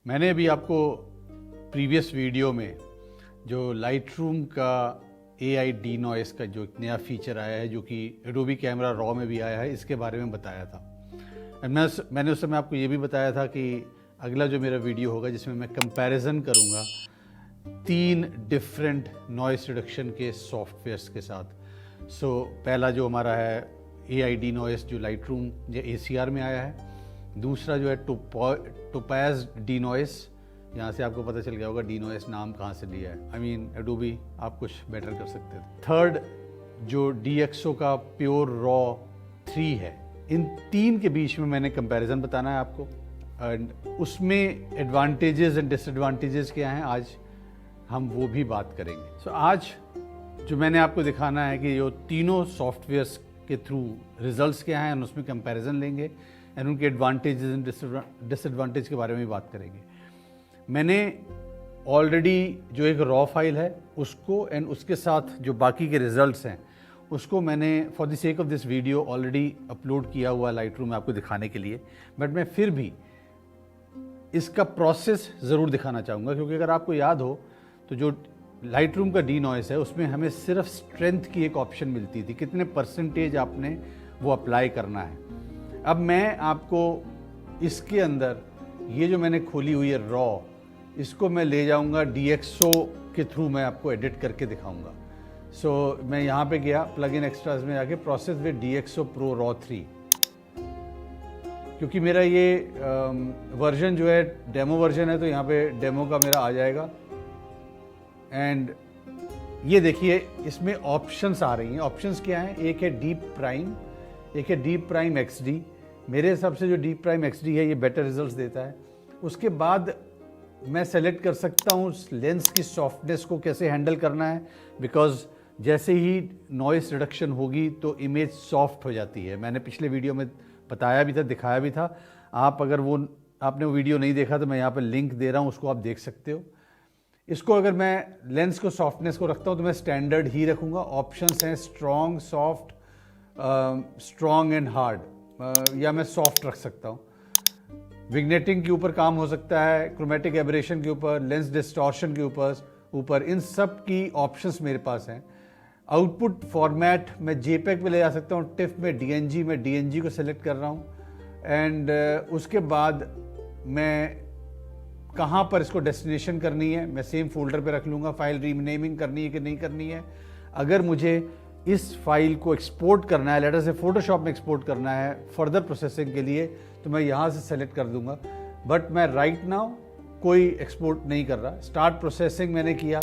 मैंने अभी आपको प्रीवियस वीडियो में जो लाइटरूम का AI डीनॉइस का जो एक नया फीचर आया है, जो कि एडोबी कैमरा रॉ में भी आया है, इसके बारे में बताया था। मैंने उस समय आपको ये भी बताया था कि अगला जो मेरा वीडियो होगा जिसमें मैं कंपैरिजन करूँगा 3 डिफरेंट नॉइस रिडक्शन के सॉफ्टवेयर्स के साथ। पहला जो हमारा है AI डीनॉइस जो लाइटरूम या ACR में आया है। दूसरा जो है टोपैज डीनॉइस, यहाँ से आपको पता चल गया होगा डीनॉइस नाम कहाँ से लिया है। I mean एडोबी आप कुछ बेटर कर सकते थे। थर्ड जो DxO का प्योर रॉ 3 है। इन 3 के बीच में मैंने कंपैरिजन बताना है आपको, एंड उसमें एडवांटेजेस एंड डिसएडवांटेजेस क्या हैं आज हम वो भी बात करेंगे। आज जो मैंने आपको दिखाना है कि जो तीनों सॉफ्टवेयर्स के थ्रू रिजल्ट्स क्या हैं, उसमें कंपैरिजन लेंगे एंड उनके एडवांटेजेस एंड डिसएडवांटेज के बारे में बात करेंगे। मैंने ऑलरेडी जो एक रॉ फाइल है उसको एंड उसके साथ जो बाकी के रिजल्ट्स हैं उसको मैंने for the sake of this video already upload किया हुआ लाइटरूम में आपको दिखाने के लिए, बट मैं फिर भी इसका प्रोसेस ज़रूर दिखाना चाहूँगा, क्योंकि अगर आपको याद हो तो जो लाइटरूम का डीनॉइस है उसमें हमें सिर्फ स्ट्रेंथ की एक ऑप्शन मिलती थी, कितने परसेंटेज आपने वो अप्लाई करना है। अब मैं आपको इसके अंदर ये जो मैंने खोली हुई है रॉ, इसको मैं ले जाऊंगा DxO के थ्रू, मैं आपको एडिट करके दिखाऊंगा। मैं यहाँ पे गया प्लग इन एक्स्ट्राज में जाके process with DxO Pro Raw 3, क्योंकि मेरा ये वर्जन जो है डेमो वर्जन है, तो यहाँ पे डेमो का मेरा आ जाएगा। एंड ये देखिए इसमें ऑप्शंस आ रही हैं। ऑप्शंस क्या हैं? एक है डीप प्राइम, एक है डीप प्राइम XD। मेरे हिसाब से जो डीप प्राइम XD है ये बेटर रिजल्ट्स देता है। उसके बाद मैं सेलेक्ट कर सकता हूँ लेंस की सॉफ्टनेस को कैसे हैंडल करना है, बिकॉज जैसे ही नॉइस रिडक्शन होगी तो इमेज सॉफ्ट हो जाती है। मैंने पिछले वीडियो में बताया भी था, दिखाया भी था। आप अगर आपने वो वीडियो नहीं देखा तो मैं यहाँ पर लिंक दे रहा हूँ, उसको आप देख सकते हो। इसको अगर मैं लेंस को सॉफ्टनेस को रखता हूँ तो मैं स्टैंडर्ड ही रखूँगा। ऑप्शंस हैं strong, soft, strong and hard, या मैं सॉफ्ट रख सकता हूँ। विग्नेटिंग के ऊपर काम हो सकता है, क्रोमेटिक एबरेशन के ऊपर, लेंस डिस्टॉर्शन के ऊपर इन सब की ऑप्शंस मेरे पास हैं। आउटपुट फॉर्मेट मैं JPEG पे ले जा सकता हूँ, टिफ में DNG में DNG को सेलेक्ट कर रहा हूँ। एंड उसके बाद मैं कहाँ पर इसको डेस्टिनेशन करनी है मैं सेम फोल्डर पे रख लूँगा। फाइल रीनेमिंग करनी है कि नहीं करनी है। अगर मुझे इस फाइल को एक्सपोर्ट करना है, लेटर से फोटोशॉप में एक्सपोर्ट करना है फर्दर प्रोसेसिंग के लिए, तो मैं यहाँ से सेलेक्ट कर दूंगा। बट मैं राइट नाउ कोई एक्सपोर्ट नहीं कर रहा। स्टार्ट प्रोसेसिंग मैंने किया,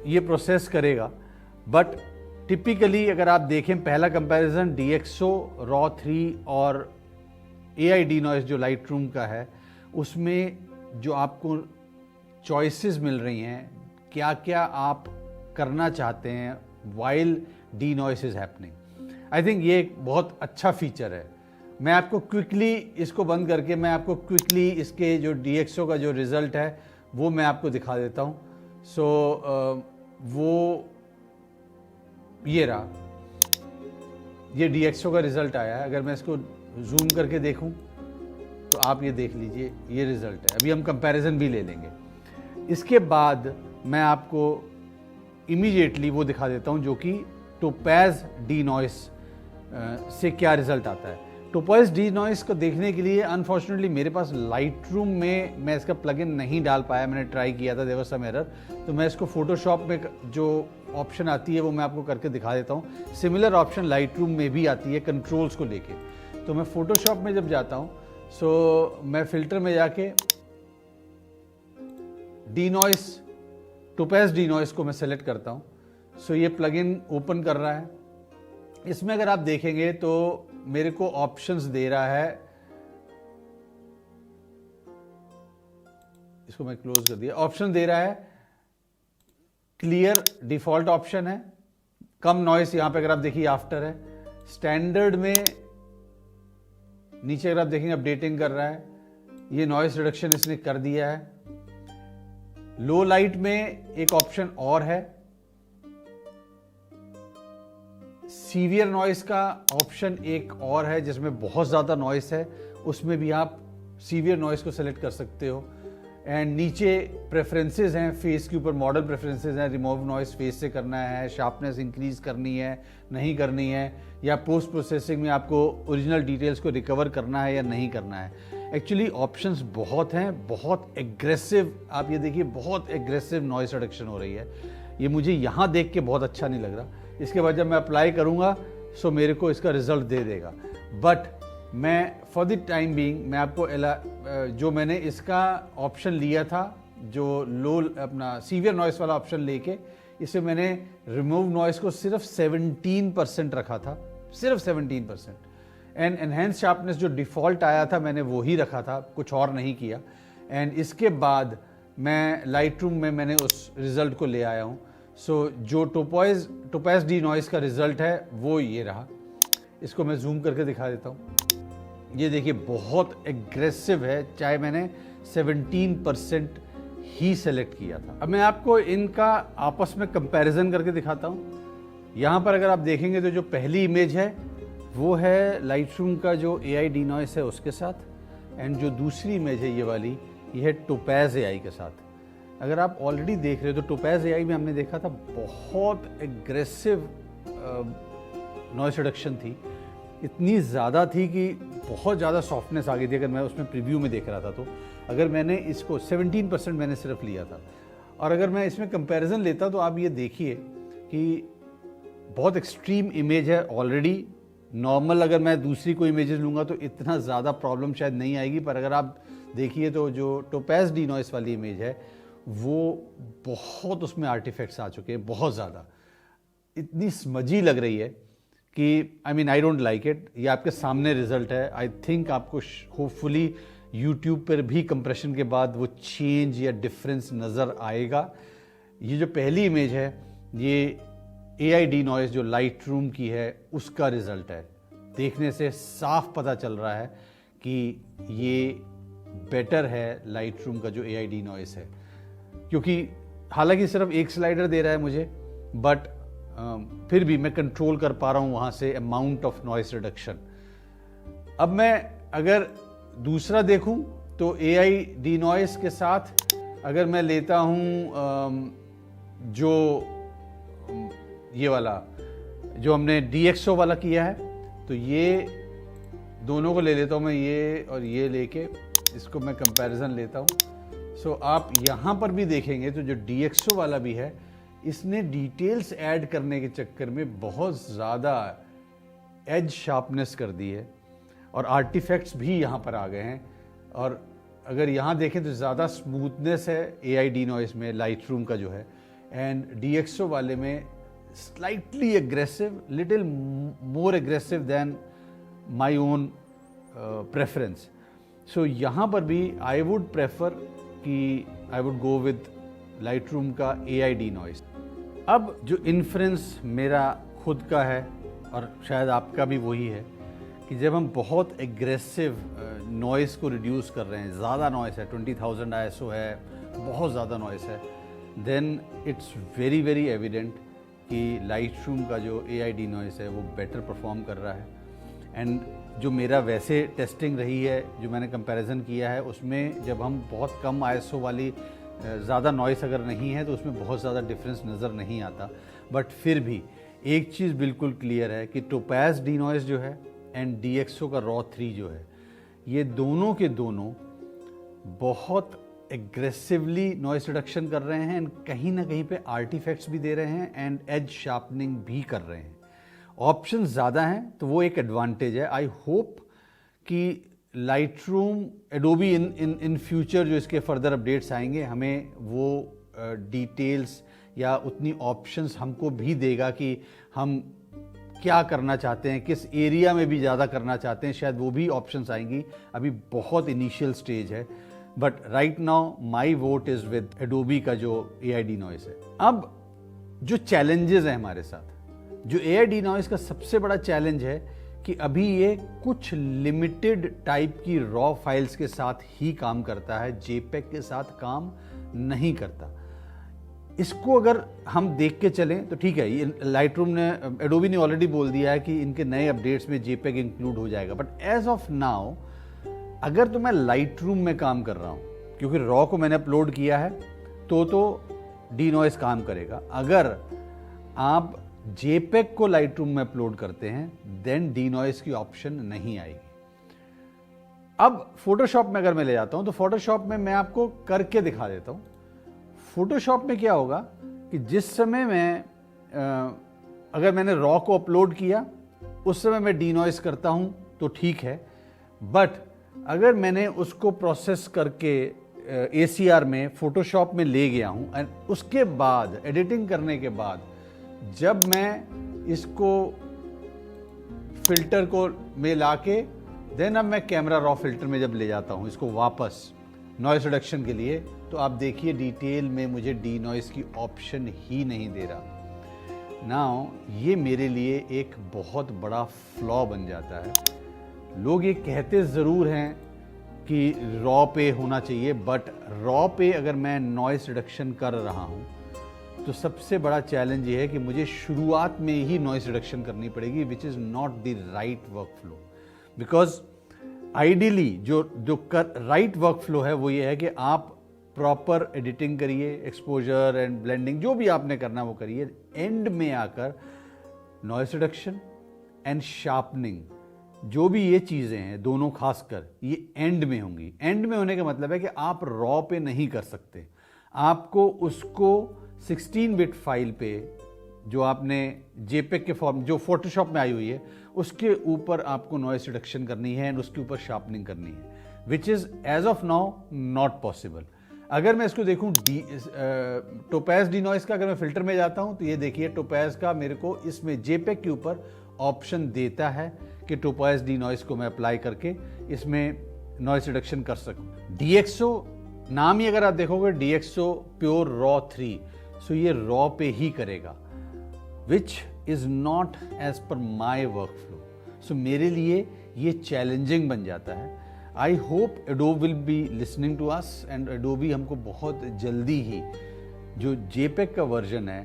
ये प्रोसेस करेगा। बट टिपिकली अगर आप देखें पहला कंपैरिजन DxO Raw 3 और AI डीनॉइस जो लाइटरूम का है, उसमें जो आपको चॉइसेस मिल रही हैं, क्या क्या आप करना चाहते हैं while denoise is happening. I think ये एक बहुत अच्छा फीचर है। मैं आपको क्विकली इसको बंद करके मैं आपको क्विकली इसके जो DxO का जो रिज़ल्ट है वो मैं आपको दिखा देता हूँ। वो ये रहा, ये DxO का रिज़ल्ट आया है। अगर मैं इसको जूम करके देखूँ तो आप ये देख लीजिए, ये रिज़ल्ट है। अभी हम कंपैरिजन भी ले लेंगे। इसके बाद मैं आपको इमीडिएटली वो दिखा देता हूँ जो कि टोपैज डीनॉइस से क्या रिजल्ट आता है। टोपैज डीनॉइस को देखने के लिए अनफॉर्चुनेटली मेरे पास लाइटरूम में मैं इसका प्लगइन नहीं डाल पाया। मैंने ट्राई किया था, देयर वाज सम एरर। तो मैं इसको फोटोशॉप में जो ऑप्शन आती है वो मैं आपको करके दिखा देता हूँ। सिमिलर ऑप्शन लाइटरूम में भी आती है कंट्रोल्स को लेके। तो मैं फोटोशॉप में जब जाता हूँ, मैं फिल्टर में जाके डीनॉइस, टोपैज डीनॉइस को मैं सेलेक्ट करता हूं। ये प्लगइन ओपन कर रहा है। इसमें अगर आप देखेंगे तो मेरे को ऑप्शंस दे रहा है। इसको मैं क्लोज कर दिया। ऑप्शन दे रहा है क्लियर डिफॉल्ट ऑप्शन है, कम नॉइस यहां पे अगर आप देखिए आफ्टर है। स्टैंडर्ड में नीचे अगर आप देखेंगे अपडेटिंग कर रहा है, ये नॉइस रिडक्शन इसने कर दिया है। लो लाइट में एक ऑप्शन और है, सीवियर नॉइस का ऑप्शन एक और है जिसमें बहुत ज़्यादा नॉइस है, उसमें भी आप सीवियर नॉइस को सेलेक्ट कर सकते हो। एंड नीचे प्रेफरेंसेस हैं, फेस के ऊपर मॉडल प्रेफरेंसेस हैं, रिमूव नॉइस फेस से करना है, शार्पनेस इंक्रीज करनी है नहीं करनी है, या पोस्ट प्रोसेसिंग में आपको ओरिजिनल डिटेल्स को रिकवर करना है या नहीं करना है। एक्चुअली ऑप्शंस बहुत हैं, बहुत एग्रेसिव, आप ये देखिए बहुत एग्रेसिव नॉइस रिडक्शन हो रही है। ये मुझे यहाँ देख के बहुत अच्छा नहीं लग रहा। इसके बाद जब मैं अप्लाई करूँगा सो मेरे को इसका रिजल्ट दे देगा। बट मैं फॉर द टाइम बीइंग मैं आपको जो मैंने इसका ऑप्शन लिया था, जो लो अपना सीवियर नॉइस वाला ऑप्शन लेके, इसे मैंने रिमूव नॉइस को सिर्फ 17% रखा था, सिर्फ 17%। एंड एनहेंस शार्पनेस जो डिफ़ॉल्ट आया था मैंने वो ही रखा था, कुछ और नहीं किया। एंड इसके बाद मैं लाइट रूम में मैंने उस रिज़ल्ट को ले आया हूँ। सो जो टोपैज डी नॉइस का रिज़ल्ट है वो ये रहा। इसको मैं जूम करके दिखा देता हूँ। ये देखिए बहुत एग्रेसिव है, चाहे मैंने 17% ही सेलेक्ट किया था। अब मैं आपको इनका आपस में कंपैरिजन करके दिखाता हूँ। यहाँ पर अगर आप देखेंगे तो जो पहली इमेज है वो है लाइटरूम का जो AI डिनॉइस है उसके साथ, एंड जो दूसरी इमेज है ये वाली, ये है टोपैज AI के साथ। अगर आप ऑलरेडी देख रहे हो तो टोपैज AI में हमने देखा था बहुत एग्रेसिव नॉइस रिडक्शन थी, इतनी ज़्यादा थी कि बहुत ज़्यादा सॉफ्टनेस आ गई थी। अगर मैं उसमें प्रीव्यू में देख रहा था तो अगर मैंने इसको 17% मैंने सिर्फ लिया था, और अगर मैं इसमें कंपैरिजन लेता तो आप ये देखिए कि बहुत एक्सट्रीम इमेज है ऑलरेडी। नॉर्मल अगर मैं दूसरी कोई इमेजेस लूँगा तो इतना ज़्यादा प्रॉब्लम शायद नहीं आएगी, पर अगर आप देखिए तो जो टोपैज डी नॉइस वाली इमेज है वो बहुत उसमें आर्टिफैक्ट्स आ चुके हैं, बहुत ज़्यादा, इतनी स्मजी लग रही है कि आई डोंट लाइक इट। ये आपके सामने रिजल्ट है। आई थिंक आपको होपफुली यूट्यूब पर भी कंप्रेशन के बाद वो चेंज या डिफरेंस नज़र आएगा। ये जो पहली इमेज है ये AI डी नॉइस जो लाइट रूम की है उसका रिजल्ट है। देखने से साफ पता चल रहा है कि ये बेटर है लाइट रूम का जो AI डी नॉइस है, क्योंकि हालांकि सिर्फ एक स्लाइडर दे रहा है मुझे, बट फिर भी मैं कंट्रोल कर पा रहा हूँ वहाँ से अमाउंट ऑफ नॉइस रिडक्शन। अब मैं अगर दूसरा देखूँ तो AI डी नॉइस के साथ अगर मैं लेता हूँ जो ये वाला जो हमने DxO वाला किया है, तो ये दोनों को ले लेता हूँ मैं, ये और ये लेके इसको मैं कंपैरिजन लेता हूँ। सो आप यहाँ पर भी देखेंगे तो जो DxO वाला भी है, इसने डिटेल्स ऐड करने के चक्कर में बहुत ज़्यादा एज शार्पनेस कर दी है और आर्टिफैक्ट्स भी यहाँ पर आ गए हैं। और अगर यहाँ देखें तो ज़्यादा स्मूथनेस है AI डी नॉइस में लाइट रूम का जो है, एंड DxO वाले में slightly aggressive, little more aggressive than my own preference. So यहाँ पर भी आई वुड प्रेफर कि I would go with Lightroom का AI डी नॉइस। अब जो इन्फ्रेंस मेरा खुद का है और शायद आपका भी वही है कि जब हम बहुत एग्रेसिव नॉइस को रिड्यूस कर रहे हैं, ज़्यादा नॉइस है, 20,000 ISO है, बहुत ज़्यादा नॉइस है, then it's very very evident कि लाइट रूम का जो AI डी नॉइस है वो बेटर परफॉर्म कर रहा है। एंड जो मेरा वैसे टेस्टिंग रही है, जो मैंने कंपैरिजन किया है, उसमें जब हम बहुत कम ISO वाली ज़्यादा नॉइस अगर नहीं है तो उसमें बहुत ज़्यादा डिफरेंस नज़र नहीं आता। बट फिर भी एक चीज़ बिल्कुल क्लियर है कि टोपैज डी नॉइस जो है एंड DxO का रॉ 3 जो है, ये दोनों के दोनों बहुत एग्रेसिवली नॉइस रिडक्शन कर रहे हैं एंड कहीं ना कहीं पे आर्टिफैक्ट्स भी दे रहे हैं एंड एज शार्पनिंग भी कर रहे हैं। ऑप्शन ज़्यादा हैं तो वो एक एडवांटेज है। आई होप कि light room Adobe in future जो इसके फर्दर अपडेट्स आएंगे हमें वो डिटेल्स या उतनी ऑप्शंस हमको भी देगा कि हम क्या करना चाहते हैं, किस एरिया में भी ज़्यादा करना चाहते हैं, शायद वो भी ऑप्शंस आएंगी। अभी बहुत इनिशियल स्टेज है, but right now my vote is with Adobe का जो AI डी नॉइस है। अब जो चैलेंजेस हैं हमारे साथ, जो AI डी नॉइस का सबसे बड़ा चैलेंज है कि अभी ये कुछ लिमिटेड टाइप की रॉ फाइल्स के साथ ही काम करता है, JPEG के साथ काम नहीं करता। इसको अगर हम देख के चलें तो ठीक है, ये लाइट रूम ने, एडोबी ने ऑलरेडी बोल दिया है कि इनके नए अपडेट्स में JPEG इंक्लूड हो जाएगा, बट एज ऑफ नाउ अगर तो मैं लाइट रूम में काम कर रहा हूँ, क्योंकि रॉ को मैंने अपलोड किया है तो डीनॉइस काम करेगा। अगर आप जेपेग को लाइट रूम में अपलोड करते हैं देन डीनॉइस की ऑप्शन नहीं आएगी। अब फोटोशॉप में अगर मैं ले जाता हूं तो फोटोशॉप में मैं आपको करके दिखा देता हूं। फोटोशॉप में क्या होगा कि जिस समय मैं अगर मैंने रॉ को अपलोड किया उस समय मैं डीनॉइस करता हूं तो ठीक है, बट अगर मैंने उसको प्रोसेस करके ACR में फोटोशॉप में ले गया हूं एंड उसके बाद एडिटिंग करने के बाद जब मैं इसको फिल्टर को में लाके देन अब मैं कैमरा रॉ फिल्टर में जब ले जाता हूं इसको वापस नॉइस रिडक्शन के लिए, तो आप देखिए डिटेल में मुझे डी नॉइस की ऑप्शन ही नहीं दे रहा। नाउ ये मेरे लिए एक बहुत बड़ा फ्लॉ बन जाता है। लोग ये कहते ज़रूर हैं कि रॉ पे होना चाहिए, बट रॉ पे अगर मैं नॉइस रिडक्शन कर रहा हूँ तो सबसे बड़ा चैलेंज ये है कि मुझे शुरुआत में ही नॉइस रिडक्शन करनी पड़ेगी, which is not the right work flow. Because ideally जो राइट वर्क फ्लो है वो ये है कि आप प्रॉपर एडिटिंग करिए, एक्सपोजर एंड ब्लेंडिंग जो भी आपने करना वो करिए, एंड में आकर नॉइस रिडक्शन एंड शार्पनिंग जो भी ये चीज़ें हैं दोनों खासकर ये एंड में होंगी। एंड में होने का मतलब है कि आप रॉ पे नहीं कर सकते, आपको उसको 16 बिट फाइल पे जो आपने जेपेग के फॉर्म जो फोटोशॉप में आई हुई है उसके ऊपर आपको नॉइस रिडक्शन करनी है एंड उसके ऊपर शार्पनिंग करनी है, which is as of now not possible. अगर मैं इसको देखूं टोपैज डी नॉइस का, अगर मैं फिल्टर में जाता हूं तो ये देखिए टोपैज का मेरे को इसमें जेपेग के ऊपर ऑप्शन देता है कि टोपैज डी नॉइस को मैं अप्लाई करके इसमें नॉइस रिडक्शन कर सकूं। DxO नाम ही अगर आप देखोगे DxO प्योर रॉ 3, सो ये रॉ पे ही करेगा, which is not as per my work flow. सो मेरे लिए ये चैलेंजिंग बन जाता है। I hope Adobe will be listening to us and Adobe हमको बहुत जल्दी ही जो जेपेग का वर्जन है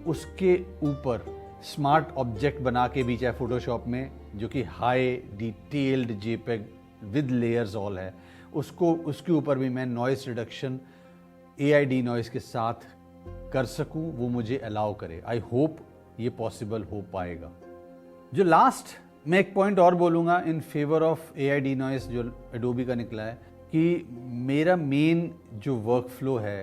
उसके ऊपर स्मार्ट ऑब्जेक्ट बना के भी, चाहे फोटोशॉप में जो कि high detailed JPEG with layers all है, उसके ऊपर भी मैं noise reduction AI D noise के साथ कर सकूं, वो मुझे अलाउ करे। आई होप ये पॉसिबल हो पाएगा। जो लास्ट मैं एक पॉइंट और बोलूँगा in favour of AI D noise जो एडोबी का निकला है कि मेरा मेन जो वर्क फ्लो है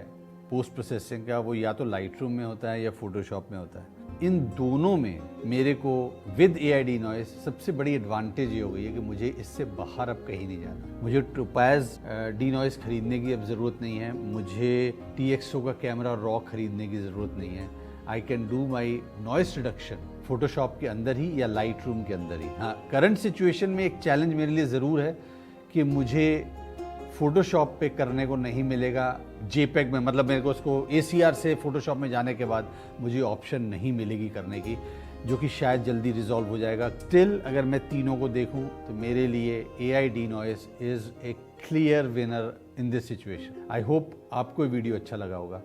पोस्ट प्रोसेसिंग का वो या तो लाइट रूम में होता है या फोटोशॉप में होता है। इन दोनों में मेरे को विद AI डी नॉइस सबसे बड़ी एडवांटेज ये हो गई है कि मुझे इससे बाहर अब कहीं नहीं जाना। मुझे टोपैज डी नॉइस खरीदने की अब ज़रूरत नहीं है, मुझे TXO का कैमरा रॉ खरीदने की ज़रूरत नहीं है। I can do my noise reduction Photoshop के अंदर ही या लाइट रूम के अंदर ही। हाँ, करंट सिचुएशन में एक चैलेंज मेरे लिए ज़रूर है कि मुझे फोटोशॉप पे करने को नहीं मिलेगा जेपेग में, मतलब मेरे को उसको ACR से फोटोशॉप में जाने के बाद मुझे ऑप्शन नहीं मिलेगी करने की, जो कि शायद जल्दी रिजॉल्व हो जाएगा। स्टिल अगर मैं तीनों को देखूं तो मेरे लिए AI D noise is a clear winner in this situation. I hope आपको वीडियो अच्छा लगा होगा।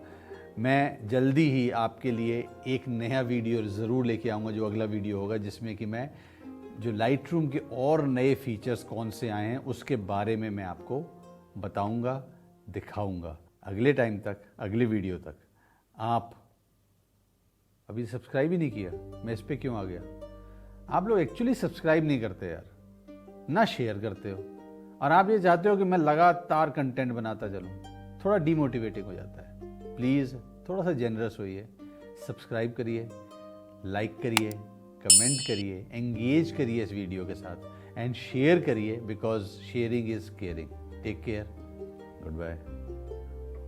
मैं जल्दी ही आपके लिए एक नया वीडियो ज़रूर लेके आऊँगा, जो अगला वीडियो होगा जिसमें कि मैं जो लाइट रूम के और नए फीचर्स कौन से आए हैं उसके बारे में मैं आपको बताऊंगा, दिखाऊंगा। अगले टाइम तक, अगले वीडियो तक आप अभी सब्सक्राइब ही नहीं किया, मैं इस पे क्यों आ गया? आप लोग एक्चुअली सब्सक्राइब नहीं करते यार, ना शेयर करते हो, और आप ये चाहते हो कि मैं लगातार कंटेंट बनाता चलूं, थोड़ा डीमोटिवेटिंग हो जाता है। प्लीज़ थोड़ा सा जेनरस होइए, सब्सक्राइब करिए, लाइक करिए, कमेंट करिए, एंगेज करिए इस वीडियो के साथ एंड शेयर करिए, because sharing is caring. Take care. Goodbye.